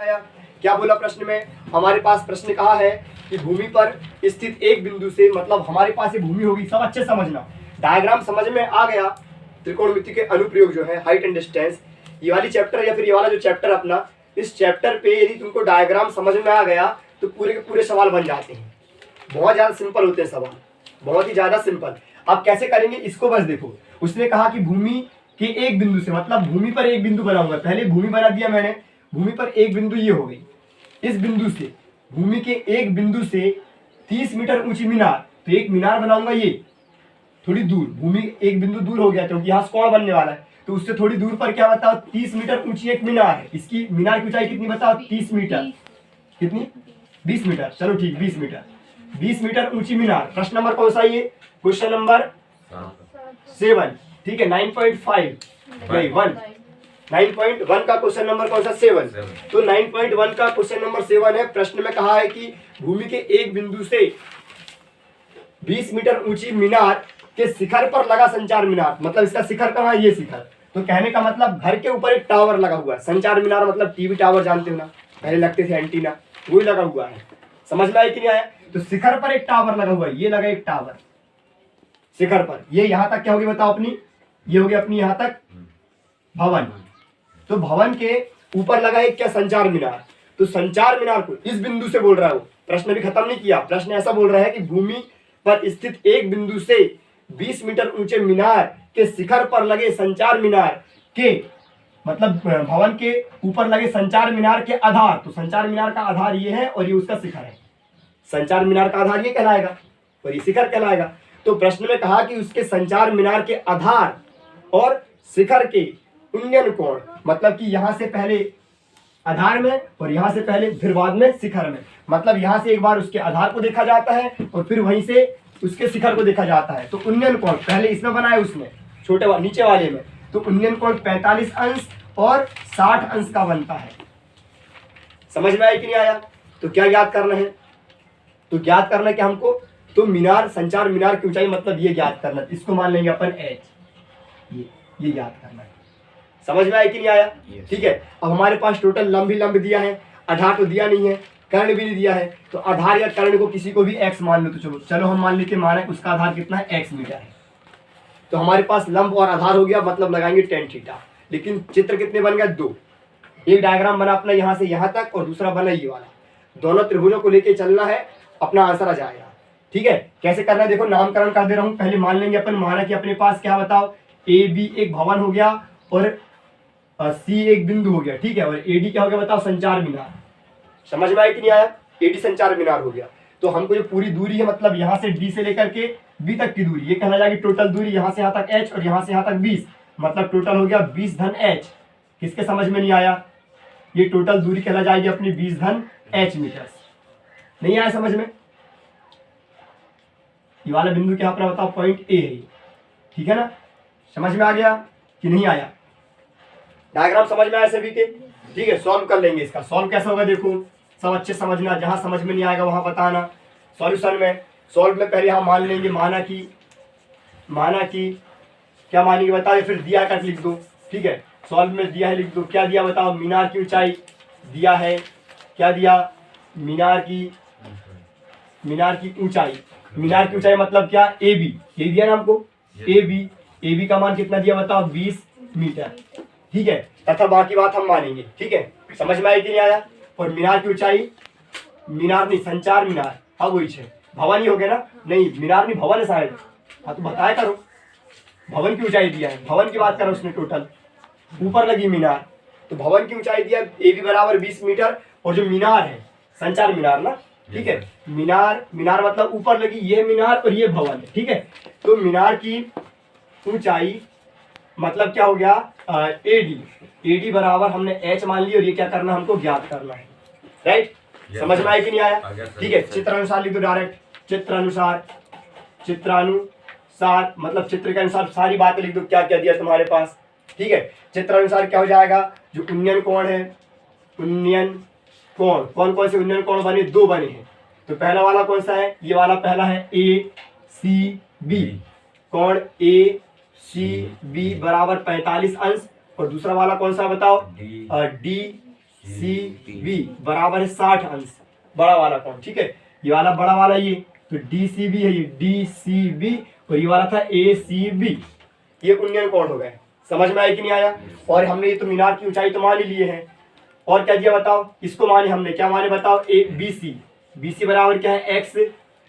आया क्या बोला प्रश्न में? हमारे पास प्रश्न कहा है कि भूमि पर स्थित एक बिंदु से, मतलब हमारे पास ये भूमि होगी, सब अच्छे समझना, डायग्राम समझ में आ गया। त्रिकोणमिति के अनुप्रयोग जो है, हाइट एंड डिस्टेंस, ये वाली चैप्टर या फिर ये वाला जो चैप्टर अपना, इस चैप्टर पे यदि तुमको डायग्राम समझ में आ गया तो पूरे के पूरे सवाल बन जाते हैं। बहुत ज्यादा सिंपल होते हैं सवाल, बहुत ही ज्यादा सिंपल। अब कैसे करेंगे इसको बस देखो। उसने कहा कि भूमि के एक बिंदु से, मतलब भूमि पर एक बिंदु बनाऊंगा, पहले भूमि बना दिया मैंने, भूमि पर एक बिंदु ये हो गई, इस बिंदु से, भूमि के एक बिंदु से 30 मीटर ऊंची मीनार, तो एक मीनार बनाऊंगा ये थोड़ी दूर, भूमि एक बिंदु दूर हो गया क्योंकि यहाँ कोण बनने वाला है, तो उससे थोड़ी दूर पर क्या बताओ 30 मीटर ऊंची एक मीनार है। इसकी मीनार की ऊंचाई कितनी बताओ? 30 मीटर, कितनी? 20 मीटर, चलो ठीक 20 मीटर, 20 मीटर ऊंची मीनार। प्रश्न नंबर कौन सा ये? क्वेश्चन नंबर 7, ठीक है। 9.5 नहीं 1, 9.1 का क्वेश्चन नंबर कौन सा? 7। तो 9.1 का क्वेश्चन नंबर 7 है। प्रश्न में कहा है कि भूमि के एक बिंदु से 20 मीटर ऊंची मीनार के शिखर पर लगा संचार मीनार, मतलब इसका शिखर कहाँ है? ये शिखर। तो कहने का मतलब घर के ऊपर एक टावर लगा हुआ है। संचार मीनार मतलब टीवी टावर जानते हो ना, पहले लगते थे एंटीना, वही लगा हुआ है। समझ में आया कि नहीं आया? तो शिखर पर एक टावर लगा हुआ है, ये लगा एक टावर शिखर पर। ये यहां तक क्या होगी बताओ अपनी? ये होगी अपनी यहां तक भवन। तो भवन के ऊपर लगा एक क्या? संचार मीनार। तो संचार मीनार को इस बिंदु से बोल रहा है वो, प्रश्न भी खत्म नहीं किया। प्रश्न ऐसा बोल रहा है कि भूमि पर स्थित एक बिंदु से 20 मीटर ऊंचे मीनार के शिखर पर लगे संचार मीनार के, मतलब भवन के ऊपर लगे संचार मीनार के आधार, तो संचार मीनार का आधार ये है और ये उसका शिखर है। संचार मीनार का आधार ये कहलाएगा और ये शिखर कहलाएगा। तो प्रश्न में कहा कि उसके संचार मीनार के आधार और शिखर के उन्नयन कोण, मतलब कि यहां से पहले आधार में और यहां से पहले फिर बाद में शिखर में, मतलब यहां से एक बार उसके आधार को देखा जाता है और फिर वहीं से उसके शिखर को देखा जाता है। तो उन्नयन कोण पहले इसमें बनाया उसने, छोटे नीचे वाले में, तो उन्नयन कोण 45 अंश और 60 अंश का बनता है। समझ में आया कि नहीं आया? तो क्या याद करना है? तो ज्ञात करना है कि हमको, तो मीनार, संचार मीनार की ऊंचाई मतलब ये ज्ञात करना, इसको मान लेंगे अपन h, ये याद करना है। समझ में आया कि नहीं आया? ठीक है। अब हमारे पास टोटल लंब भी लंब दिया है, आधार तो दिया नहीं है, कर्ण भी नहीं दिया है, तो आधार या कर्ण को किसी को भी x मान लो। तो चलो हम मान लेते माना उसका आधार कितना है? x मीटर है। तो हमारे पास लंब और आधार हो गया, मतलब लगाएंगे tan थीटा। लेकिन चित्र कितने बन गए? 2। एक डायग्राम बना अपना यहाँ से यहाँ तक और दूसरा बना ये वाला, दोनों त्रिभुजों को लेके चलना है, अपना आंसर आ जाएगा। ठीक है, कैसे करना है देखो, नामकरण कर दे रहा हूँ। पहले मान लेंगे अपन, माना कि अपने पास क्या बताओ, AB एक भवन हो गया और C एक बिंदु हो गया, ठीक है, और AD क्या हो गया बताओ? संचार मीनार। समझ में आया कि नहीं आया? AD संचार मीनार हो गया। तो हमको जो पूरी दूरी है, मतलब यहाँ से D से लेकर के B तक की दूरी, ये कहना जाएगी टोटल दूरी, यहाँ से यहाँ तक h और यहाँ से यहाँ तक 20, मतलब टोटल हो गया 20 धन h। किसके समझ में नहीं आया? ये टोटल दूरी कहला जाएगी अपनी 20 धन h मीटर। नहीं आया समझ में? ये वाला बिंदु क्या अपना बताओ? पॉइंट A है, ठीक है ना? समझ में आ गया कि नहीं आया? डायग्राम समझ में आया सभी के? ठीक है, सॉल्व कर लेंगे इसका। सॉल्व कैसे होगा देखो, सब अच्छे समझना, जहां समझ में नहीं आएगा वहां बताना। सॉल्यूशन में, सॉल्व में पहले हम मान लेंगे, माना कि क्या मानेंगे बताओ, फिर दिया कर लिख दो। ठीक है, सॉल्व में दिया है लिख दो। क्या दिया बताओ? मीनार की ऊंचाई दिया है, क्या दिया? मीनार की ऊंचाई। मीनार की ऊंचाई मतलब क्या? AB, ये दिया ना हमको, AB का मान कितना दिया बताओ? 20 मीटर। ठीक है, तथा बाकी बात हम मानेंगे। ठीक है, समझ में आया कि नहीं आया? और मीनार की ऊंचाई, मीनार नहीं संचार मीनार, हाँ वही है, भवन ही हो गया ना? नहीं मीनार नहीं, भवन है शायद। हाँ तो बताया करो, भवन की ऊंचाई दिया है, भवन की बात करो उसने, टोटल ऊपर लगी मीनार, तो भवन की ऊंचाई दिया AB बराबर 20 मीटर, और जो मीनार है संचार मीनार ना, ठीक है, मीनार मतलब ऊपर लगी, ये मीनार और ये भवन है। ठीक है, तो मीनार की ऊंचाई मतलब क्या हो गया? AD बराबर हमने h मान ली, और ये क्या करना हमको? ज्ञात करना है। राइट? समझ में आया कि नहीं आया? ठीक है, चित्रानुसार लिख दो डायरेक्ट। चित्रानुसार मतलब चित्र के अनुसार सारी बातें लिख दो, क्या क्या दिया तुम्हारे पास। ठीक है, चित्रानुसार क्या हो जाएगा? जो उन्नयन कोण है, उन्नयन कोण, कौन कौन से उन्नयन कोण बने? 2 बने हैं। तो पहला वाला कौन सा है? ये वाला पहला है ACB, कोण ACB बराबर 45 अंश, और दूसरा वाला कौन सा बताओ? सी बी बराबर है 60 अंश, बड़ा वाला कौन, ठीक है, ये वाला बड़ा वाला ये, तो डी सी बी है, ये डी सी बी, और ये वाला था ए सी बी, ये उन्नयन कोण हो गए। समझ में आया कि नहीं आया? और हमने ये तो मीनार की ऊंचाई तो मान ही लिए हैं, और क्या दिया बताओ, इसको माने हमने, क्या माने बताओ, A B C, B C बराबर क्या है एक्स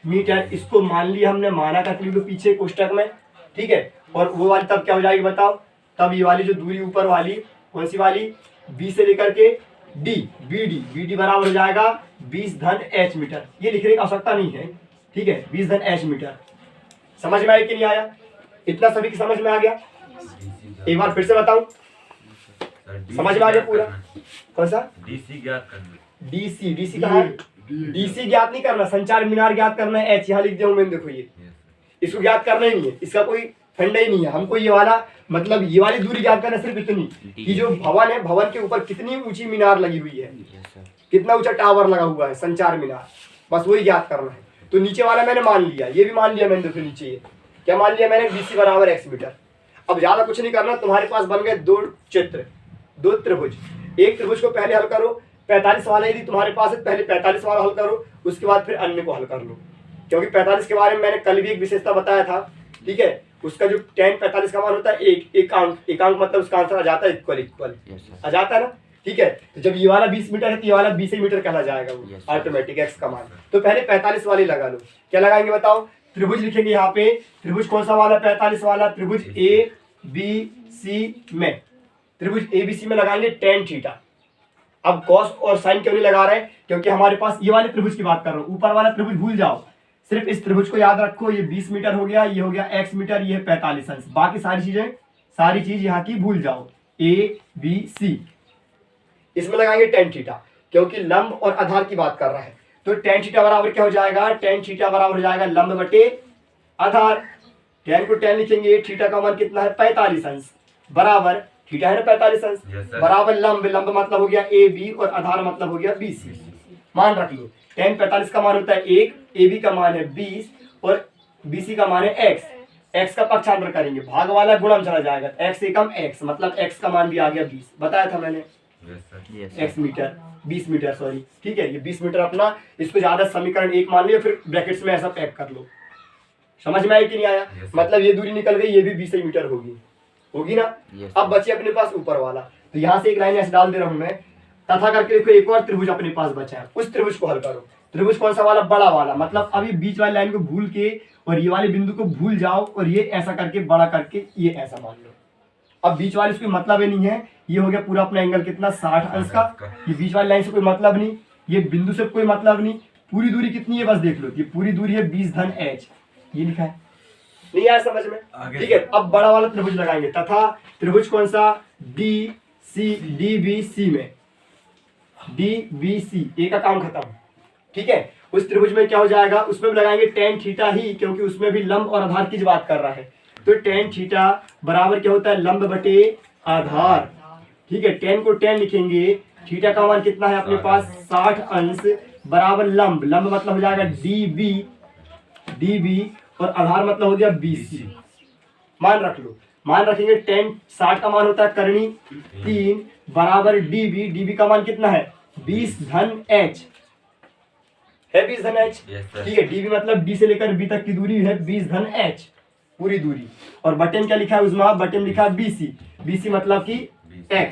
मीटर, इसको मान लिया हमने, माना का लिख लो पीछे कोष्टक में, ठीक है, और वो वाली तब क्या हो जाएगी बताओ, तब ये वाली जो दूरी ऊपर वाली कौन सी वाली, बी से लेकर के डी, बी डी बराबर हो जाएगा 20 धन एच मीटर, ये लिखने की आवश्यकता नहीं है, ठीक है, 20 धन एच मीटर। समझ में आया कि नहीं आया? इतना सभी की समझ में आ गया? एक बार फिर से बताऊं, समझ में आ गया पूरा? कौन सा डीसी ज्ञात करना, डीसी कहाँ है? डीसी ज्ञात नहीं करना, संचार मीनार ज्ञात करना है, एच यहाँ लिख दिया हूं मैंने, देखो ये इसको ज्ञात करना ही नहीं है, इसका कोई फंडा ही नहीं है हमको, ये वाला मतलब ये वाली दूरी ज्ञात करना, सिर्फ इतनी कि जो भवन है, भवन के ऊपर कितनी ऊंची मीनार लगी हुई है, कितना ऊंचा टावर लगा हुआ है, संचार मीनार, बस वही ज्ञात करना है। तो नीचे वाला मैंने मान लिया, ये भी मान लिया मैंने, देखो नीचे ये क्या मान लिया मैंने, बीसी बराबर एक्स मीटर। अब ज्यादा कुछ नहीं करना, तुम्हारे पास बन गए दो चित्र, दो त्रिभुज, एक त्रिभुज को पहले हल करो, 45 वाला यदि तुम्हारे पास है पहले 45 वाला हल करो, उसके बाद फिर अन्य को हल कर लो, क्योंकि 45 के बारे में मैंने कल भी एक विशेषता बताया था, ठीक है, उसका जो tan 45 का मान होता है एक अंक मतलब उसका आंसर आ जाता है इक्वल आ जाता है ना, ठीक है। तो जब ये वाला 20 मीटर है तो ये वाला 20 मीटर कहला जाएगा वो ऑटोमेटिक एक्स का मान। तो पहले 45 वाली लगा लो, क्या लगाएंगे बताओ, त्रिभुज लिखेंगे यहाँ पे, त्रिभुज कौन सा वाला, 45 वाला, त्रिभुज ए बी सी में, त्रिभुज ए बी सी में लगाएंगे tan थीटा। अब कॉस और साइन क्यों नहीं लगा रहे, क्योंकि हमारे पास ये वाले त्रिभुज की बात कर रहा हूँ, ऊपर वाला त्रिभुज भूल जाओ, सिर्फ इस त्रिभुज को याद रखो, ये 20 मीटर हो गया, ये हो गया x मीटर, ये है 45 अंश, बाकी सारी चीज यहाँ की भूल जाओ, ए बी सी, इसमें लगाएंगे tan थीटा, क्योंकि लंब और आधार की बात कर रहा है, तो tan थीटा बराबर क्या हो जाएगा, tan थीटा बराबर हो जाएगा लंब बटे आधार, tan को tan लिखेंगे, थीटा का मान कितना है 45 अंश, बराबर थीटा है ना 45 अंश, बराबर लंब, लंब मतलब हो गया ए बी और आधार मतलब हो गया बी सी, मान रख लो, tan 45 का मान होता है 1, ए बी का मान है 20 और बी सी का मान है x का पक्षांतर करेंगे, भाग वाला गुणम चला जाएगा, x एकम x मतलब x का मान भी आ गया 20, बताया था मैंने, x मीटर 20 मीटर सॉरी, ठीक है, ये 20 मीटर अपना, इसको ज्यादा समीकरण 1 मान लिया, फिर ब्रैकेट्स में ऐसा पैक कर लो। समझ में आया कि नहीं आया? मतलब ये दूरी निकल गई, ये भी 20 मीटर होगी ना। अब बचे अपने पास ऊपर वाला, तो यहाँ से एक लाइन ऐसे डाल दे रहा हूं मैं, तथा करके देखो एक और त्रिभुज अपने पास बचा है, उस त्रिभुज को हल करो। त्रिभुज कौन सा वाला, बड़ा वाला, मतलब अब ये बीच वाली लाइन को भूल के और ये वाले बिंदु को भूल जाओ और ये ऐसा करके बड़ा करके ये ऐसा मान लो। अब बीच वाले से कोई मतलब ही नहीं है, ये हो गया पूरा अपना एंगल कितना 60 अंश का, ये बीच वाली लाइन से कोई मतलब नहीं, ये बिंदु से कोई मतलब नहीं, पूरी दूरी कितनी है बस देख लो, ये पूरी दूरी है 20 धन एच, ये लिखा है, नहीं आया समझ में? ठीक है, अब बड़ा वाला त्रिभुज लगाएंगे, तथा त्रिभुज कौन सा, डी बी सी में, डी बी सी, ए का काम खत्म, ठीक है। उस त्रिभुज में क्या हो जाएगा, उसमें भी लगाएंगे tan थीटा ही, क्योंकि उसमें भी लंब और आधार की बात कर रहा है, तो tan थीटा बराबर क्या होता है, लंब बटे आधार, ठीक है। tan को tan लिखेंगे, थीटा का मान कितना है अपने पास 60 अंश, बराबर लंब, लंब मतलब हो जाएगा डी बी और आधार मतलब हो गया BC, मान रख लो, मान रखेंगे tan 60 का मान होता है करनी 3 बराबर DB का मान कितना है 20 धन H है, 20 धन H, ठीक है। DB मतलब D से लेकर B तक की दूरी है 20 धन H पूरी दूरी, और बटन क्या लिखा है उसमें, बटन लिखा है BC मतलब कि X।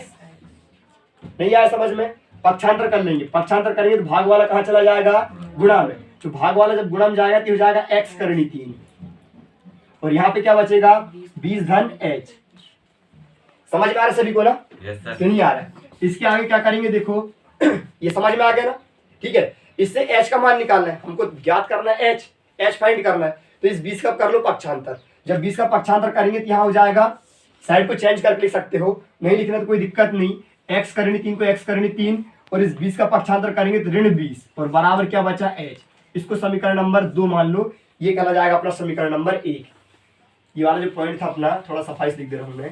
नहीं आया समझ में? पक्षांतर कर लेंगे, पक्षांतर करेंगे तो भाग वाला कहाँ चला जाएगा, गुणा में, तो भाग वाला जब गुणा में जाएगा तो हो जाएगा x करनी 3, और यहाँ पे क्या बचेगा 20 धन h। समझ में आ रहा है सभी को ना? तो नहीं आ रहा है, इसके आगे क्या करेंगे देखो ये समझ में आ गया ना, ठीक है। इससे h का मान निकालना है हमको, ज्ञात करना है h फाइंड करना है, तो इस 20 का कर लो पक्षांतर, जब 20 का पक्षांतर करेंगे तो यहाँ हो जाएगा, साइड को चेंज करके लिख सकते हो, नहीं लिखना तो कोई दिक्कत नहीं, x करनी 3 को x करनी 3, और इस 20 का पक्षांतर करेंगे तो ऋण 20 और बराबर क्या बचा h। इसको समीकरण नंबर 2 मान लो, ये कहला जाएगा अपना समीकरण नंबर 1। ये वाला जो पॉइंट था अपना थोड़ा सफाई से लिख दे रहा हूं मैं,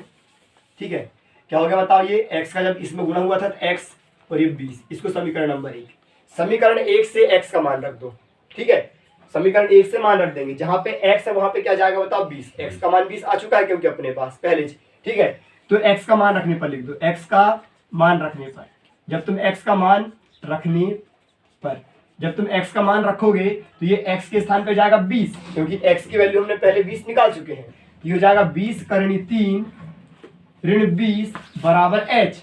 ठीक है। क्या हो गया बताओ, ये x का जब इसमें गुणा हुआ था तो x और ये 20, इसको समीकरण नंबर 1, समीकरण 1 से x का मान रख दो, ठीक है। समीकरण 1 से मान रख देंगे, जहां पे x है वहां पे क्या जाएगा बताओ 20, x का मान 20 आ चुका है क्योंकि अपने पास पहले, ठीक है। तो x का मान रखने पर लिख दो, x का मान रखने पर जब तुम x का मान रखने पर, जब तुम x का मान रखोगे तो ये x के स्थान पे जाएगा 20, क्योंकि x की वैल्यू हमने पहले 20 निकाल चुके हैं। ये हो जाएगा 20 करनी 3 ऋण 20 बराबर h।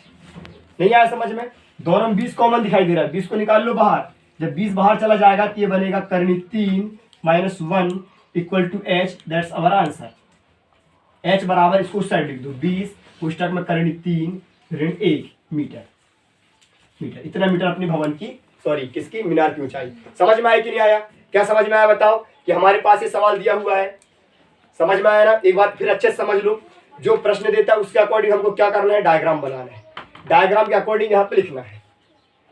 नहीं आया समझ में? दोनों में 20 कॉमन दिखाई दे रहा है, 20 को निकाल लो बाहर। जब 20 बाहर चला जाएगा तो ये बनेगा करनी 3 minus 1 equal to h। That's our answer. h बराबर, इसको उस साइड लिख दो, 20 पुस्तक में करनी 3 ऋण 1 मीटर। इतना मीटर अपनी भवन की, सॉरी किसकी, मीनार की ऊंचाई। समझ में आया कि नहीं आया? क्या समझ में आया बताओ? कि हमारे पास ये सवाल दिया हुआ है, समझ में आया ना? एक बात फिर अच्छे से समझ लो, जो प्रश्न देता है उसके अकॉर्डिंग हमको क्या करना है, डायग्राम बनाना है। डायग्राम के अकॉर्डिंग यहाँ पे लिखना है।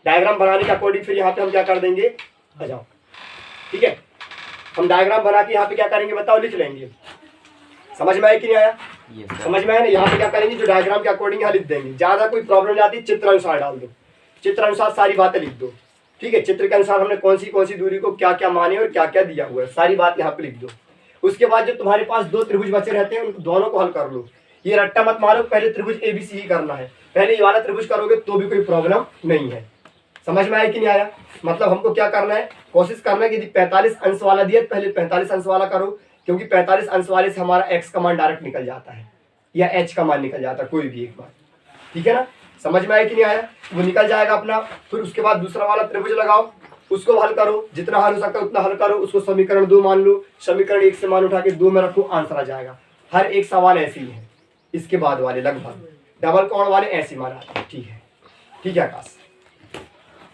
डायग्राम बनाने के अकॉर्डिंग फिर यहाँ पे हम क्या कर देंगे, आ जाओ, ठीक है। हम डायग्राम बना के यहाँ पे क्या करेंगे बताओ, लिख लेंगे। समझ में आया कि नहीं आया? समझ में आया ना? यहाँ पे क्या करेंगे, जो डायग्राम के अकॉर्डिंग यहाँ लिख देंगे। ज्यादा कोई प्रॉब्लम जाती है, चित्र अनुसार डाल दो, चित्र अनुसार सारी बातें लिख दो, ठीक है। चित्र के अनुसार हमने कौन सी दूरी को क्या क्या माने और क्या क्या दिया हुआ है, सारी बात यहाँ पे लिख दो। उसके बाद जो तुम्हारे पास 2 त्रिभुज बचे रहते हैं उन दोनों को हल कर लो। ये रट्टा मत मारो, पहले त्रिभुज ABC ही करना है। पहले ये वाला त्रिभुज करोगे तो भी कोई प्रॉब्लम नहीं है। समझ में आया कि नहीं आया? मतलब हमको क्या करना है, कोशिश करना है कि यदि 45 अंश वाला दिया पहले 45 अंश वाला करो, क्योंकि 45 अंश वाले से हमारा x का मान डायरेक्ट निकल जाता है या h का मान निकल जाता है, कोई भी एक बार, ठीक है ना? समझ में आया कि नहीं आया? वो निकल जाएगा अपना। फिर उसके बाद दूसरा वाला त्रिभुज लगाओ, उसको हल करो, जितना हल हो सकता है उतना हल करो। उसको समीकरण 2 मान लो, समीकरण 1 से मान उठा के 2 में रखो, आंसर आ जाएगा। हर एक सवाल ऐसे ही है, इसके बाद वाले लगभग डबल कोण वाले ऐसे मान आते हैं, ठीक है? ठीक है आकाश?